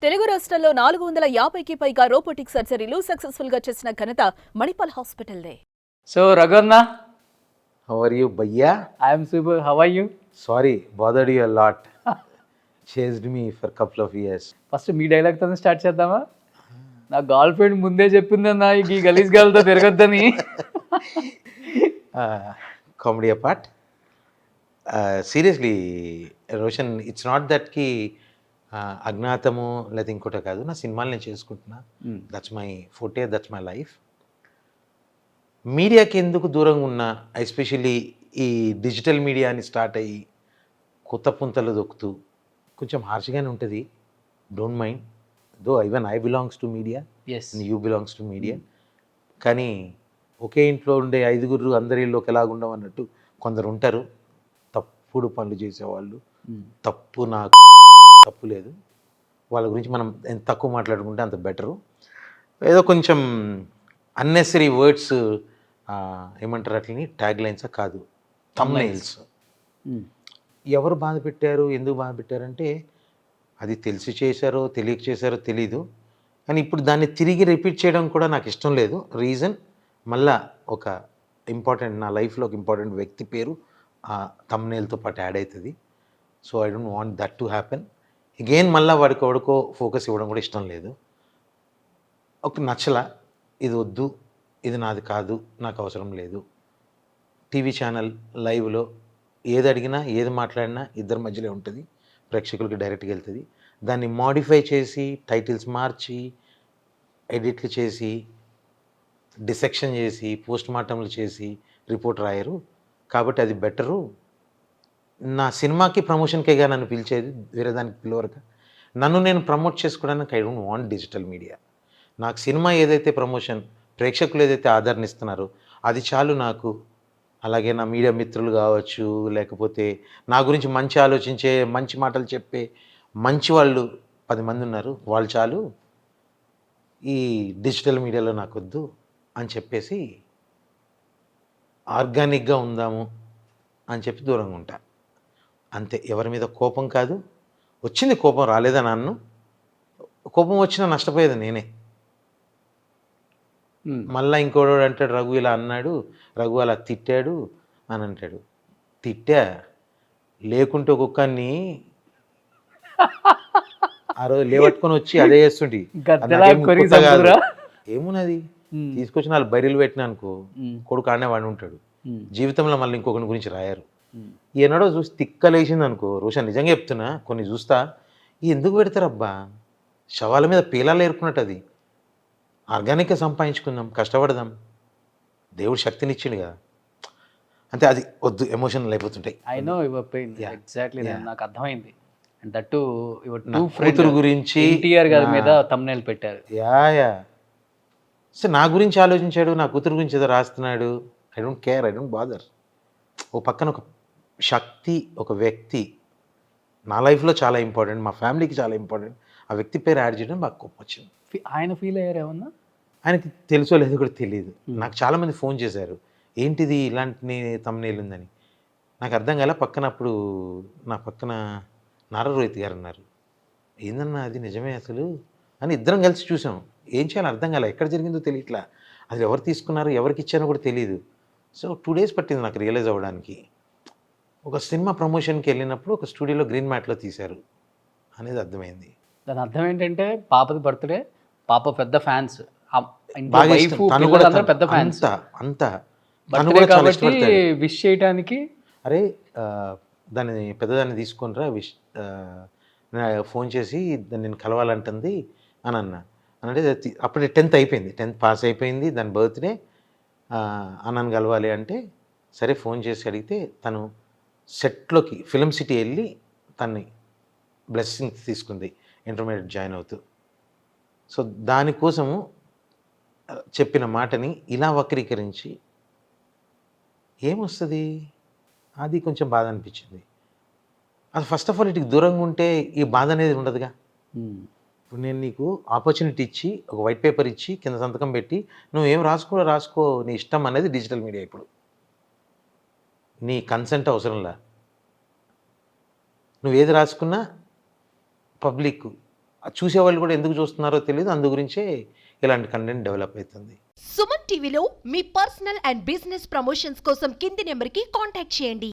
తెలుగు రాష్ట్రాల్లో 450కి పైగా రోబోటిక్ సర్జరీలు సక్సెస్ఫుల్ గా చేసిన ఘనత Manipal హాస్పిటల్దే. So Raghavna, How are you, Bhaiya? I am super. How are you? Sorry, bothered you a lot. Chased me for a couple of years. First me dialogue తో start చేద్దామా? నా girl friend ముందే చెప్పిందన్నా ఈ గలీజ్ గాలతో తిరగొద్దని. Comedy apart. Seriously, Roshan, it's not that ki అజ్ఞాతము లేదా ఇంకోట కాదు, నా సినిమాలు నేను చేసుకుంటున్నా. That's my ఫోటే, that's my life. మీడియాకి ఎందుకు దూరంగా ఉన్నా, ఎస్పెషల్లీ ఈ డిజిటల్ మీడియా అని స్టార్ట్ అయ్యి కొత్త పుంతలు దొక్కుతూ కొంచెం హార్ష్గానే ఉంటుంది. Don't mind though even I belongs to media, as you belongs to media. కానీ ఒకే ఇంట్లో ఉండే ఐదుగురు అందరి ఇల్లు ఒకలాగుండవు అన్నట్టు కొందరు ఉంటారు, తప్పుడు పనులు చేసేవాళ్ళు. తప్పు నాకు తప్పు లేదు, వాళ్ళ గురించి మనం ఎంత తక్కువ మాట్లాడుకుంటే అంత బెటరు. ఏదో కొంచెం అన్నెసరీ వర్డ్స్ ఏమంటారు అట్లని, ట్యాగ్ లైన్సా కాదు, థంబ్నెయిల్స్. ఎవరు బాధ పెట్టారు, ఎందుకు బాధ పెట్టారంటే అది తెలిసి చేశారో తెలియక చేశారో తెలీదు. కానీ ఇప్పుడు దాన్ని తిరిగి రిపీట్ చేయడం కూడా నాకు ఇష్టం లేదు. రీజన్ మళ్ళా ఒక ఇంపార్టెంట్, నా లైఫ్లో ఒక ఇంపార్టెంట్ వ్యక్తి పేరు ఆ థంబ్నెయిల్తో పాటు యాడ్ అవుతుంది. So I don't want that to happen again. మళ్ళీ వాడికి ఎవడికో ఫోకస్ ఇవ్వడం కూడా ఇష్టం లేదు. ఒక నచ్చల, ఇది వద్దు, ఇది నాది కాదు, నాకు అవసరం లేదు. టీవీ ఛానల్ లైవ్లో ఏది అడిగినా ఏది మాట్లాడినా ఇద్దరి మధ్యలో ఉంటుంది, ప్రేక్షకులకి డైరెక్ట్గా వెళ్తుంది. దాన్ని మాడిఫై చేసి టైటిల్స్ మార్చి ఎడిట్లు చేసి డిసెక్షన్ చేసి పోస్ట్ మార్టంలు చేసి రిపోర్ట్ రాయరు. కాబట్టి అది బెటరు. నా సినిమాకి ప్రమోషన్కేగా నన్ను పిలిచేది, వేరే దానికి పిలవరుగా. నన్ను నేను ప్రమోట్ చేసుకోవడానికి I don't want digital media. నాకు సినిమా ఏదైతే ప్రమోషన్, ప్రేక్షకులు ఏదైతే ఆదరణ ఇస్తున్నారో అది చాలు నాకు. అలాగే నా మీడియా మిత్రులు కావచ్చు, లేకపోతే నా గురించి మంచి ఆలోచించే, మంచి మాటలు చెప్పే మంచి వాళ్ళు 10 మంది ఉన్నారు, వాళ్ళు చాలు. ఈ డిజిటల్ మీడియాలో నాకు వద్దు అని చెప్పేసి ఆర్గానిక్గా ఉందాము అని చెప్పి దూరంగా ఉంటా అంతే. ఎవరి మీద కోపం కాదు, వచ్చింది కోపం, రాలేదా నన్ను. కోపం వచ్చినా నష్టపోయేది నేనే. మళ్ళీ ఇంకోడు అంటాడు, రఘు ఇలా అన్నాడు, రఘు అలా తిట్టాడు అని అంటాడు. తిట్టా లేకుంటే ఒక్కొక్కరిని ఆ రోజు లేవట్టుకొని వచ్చి అదే చేస్తుంటే ఏమున్నది, తీసుకొచ్చి వాళ్ళు బర్రెలు పెట్టినా అనుకో, కొడుకు ఆడనే వాడి ఉంటాడు. జీవితంలో మళ్ళీ ఇంకొకరి గురించి రాయారు. ఏనాడో చూసి తిక్కలేసింది అనుకో, రోషన్ నిజంగా చెప్తున్నా, కొన్ని చూస్తా ఎందుకు పెడతారబ్బా, శవాల మీద పీలాలు ఏరుకున్నట్టు. అది ఆర్గానిక్గా సంపాదించుకుందాం, కష్టపడదాం, దేవుడు శక్తినిచ్చిండు కదా, అంతే. అది వద్దు, ఎమోషనల్ అయిపోతుంటాయి. I know your pain, exactly నాకు అర్థమైంది. దట్ టు యువర్ నా కూతురు గురించి ఎన్టీఆర్ గారి మీద థంబ్నెయిల్ పెట్టారు. యా సో నా గురించి ఆలోచించాడు, నా కూతురు గురించి ఏదో రాస్తున్నాడు. I don't care, I don't bother. ఓ పక్కన ఒక శక్తి, ఒక వ్యక్తి నా లైఫ్లో చాలా ఇంపార్టెంట్, మా ఫ్యామిలీకి చాలా ఇంపార్టెంట్. ఆ వ్యక్తి పేరు యాడ్ చేయడం బాగా కోపం వచ్చింది. ఆయన ఫీల్ అయ్యారు ఏమన్నా? ఆయనకి తెలుసో లేదో కూడా తెలియదు. నాకు చాలామంది ఫోన్ చేశారు, ఏంటిది ఇలాంటి తమ్నేల్ ఉందని. నాకు అర్థం కాలే. పక్కనప్పుడు నా పక్కన నారా రోహిత్ గారు ఉన్నారు. ఏందన్నా అది నిజమే అసలు అని ఇద్దరం కలిసి చూసాం. ఏం చేయాలో అర్థం కాలే, ఎక్కడ జరిగిందో తెలియట్లా, అది ఎవరు తీసుకున్నారు, ఎవరికి ఇచ్చానో కూడా తెలియదు. సో 2 days పట్టింది నాకు రియలైజ్ అవ్వడానికి. ఒక సినిమా ప్రమోషన్కి వెళ్ళినప్పుడు ఒక స్టూడియోలో గ్రీన్ మ్యాట్లో తీశారు అనేది అర్థమైంది. దాని అర్థం ఏంటంటే పాపది బర్త్డే, పాప పెద్ద ఫ్యాన్స్, బాగా ఇష్టం. తను కూడా పెద్ద ఫ్యాన్స్ అంతా తను కూడా చాలా ఇష్టపడతాడు. విష్ చేయడానికి అరే దాన్ని పెద్దదాన్ని తీసుకొనిరా, ఫోన్ చేసి నేను కలవాలంటుంది అని అన్నా. అంటే అప్పుడే 10th అయిపోయింది, 10th పాస్ అయిపోయింది, దాని బర్త్డే. అన్నను కలవాలి అంటే సరే ఫోన్ చేసి అడిగితే తను సెట్లోకి ఫిలిం సిటీ వెళ్ళి తన్ని బ్లెస్సింగ్స్ తీసుకుంది ఇంటర్మీడియట్ జాయిన్ అవుతూ. సో దానికోసము చెప్పిన మాటని ఇలా వక్రీకరించి ఏమొస్తుంది, అది కొంచెం బాధ అనిపించింది. అది ఫస్ట్ ఆఫ్ ఆల్ ఇటుకి దూరంగా ఉంటే ఈ బాధ అనేది ఉండదుగా. ఇప్పుడు నేను నీకు ఆపర్చునిటీ ఇచ్చి ఒక వైట్ పేపర్ ఇచ్చి కింద సంతకం పెట్టి నువ్వు ఏం రాసుకో నీ ఇష్టం అనేది డిజిటల్ మీడియా. ఇప్పుడు నీ కన్సెంట్ అవసరంలా, నువ్వు ఏది రాసుకున్నా పబ్లిక్ చూసేవాళ్ళు కూడా ఎందుకు చూస్తున్నారో తెలియదు, అందు గురించే ఇలాంటి కంటెంట్ డెవలప్ అవుతుంది. సుమన్ టీవీలో మీ పర్సనల్ అండ్ బిజినెస్ ప్రమోషన్స్ కోసం కింది నెంబర్కి కాంటాక్ట్ చేయండి.